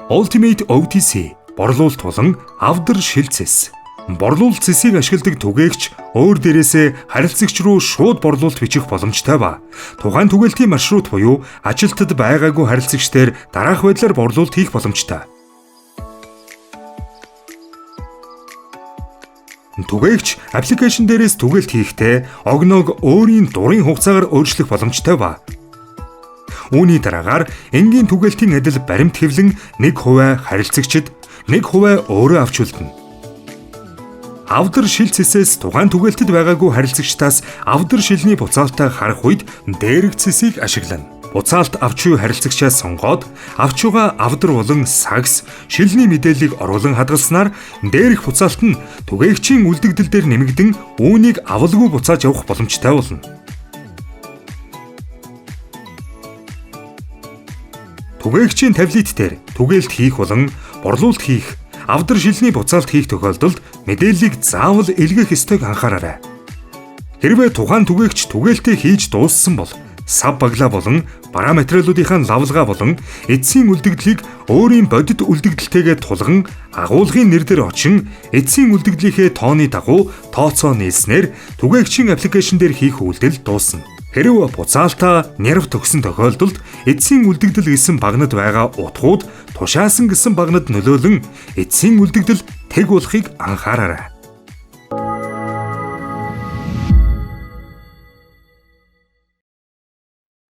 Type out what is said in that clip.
Ultimate OTC борлуулалт болон авдар шилцэс. Борлуулалт цэсийг ашигладаг түгээгч өөр дээрээсээ харилцагч руу шууд борлуулалт бичих боломжтой ба тухайн түгээлтийн маршрут буюу ажилтнад байгаагүй харилцагчдаар дараах байдлаар борлуулалт хийх боломжтой. Түгээгч аппликейшн дээрээс түгээлт хийхдээ огноог өөрийн дурын хугацаагаар өөрчлөх боломжтой ба үүний дараагаар энгийн түгээлтийн адил баримт хэвлэн 1% харилцагчид 1% өөрөө авч үлдэнэ. Авдар шил цэсээс тухайн түгээлтэд байгаагүй харилцагчдаас авдар шилний буцаалтаа харах үед дээрх цэсийг ашиглана. Буцаалт авч буй харилцагчаас сонгоод авч байгаа авдар болон сагс шилний мэдээллийг оруулан хадгалснаар дээрх буцаалт нь түгээгчийн үлдэгдэл дээр нэмэгдэн үүнийг авалгүй буцааж явах боломжтой болно. Түгээгчийн таблет дээр түгээлт хийх болон борлуулалт хийх, авдар шилний буцаалт хийх тохиолдолд мэдээллийг заавал илгээх ёстойг анхаараарай. Хэрвээ тухайн түгээгч түгээлтээ хийж дууссан бол сав баглаа болон параметрлуудынхаа лавлгаа болон эцсийн үлдэгдлийг өөрийн бодит үлдэгдэлтэйгээ тулган агуулгын нэр дээр очин эцсийн үлдэгдлийнхээ тооны дагуу тооцоо нийлснээр түгээгчийн аппликейшн дээр хийх үйлдэл дуусна. Хэрв буцаалтаа нерв төгсөн тохиолдолд эцсийн үлдэгдэл гэсэн багнад байгаа утгууд тушаасан гэсэн багнад нөлөөлөн эцсийн үлдэгдэл тэг болохыг анхаараарай.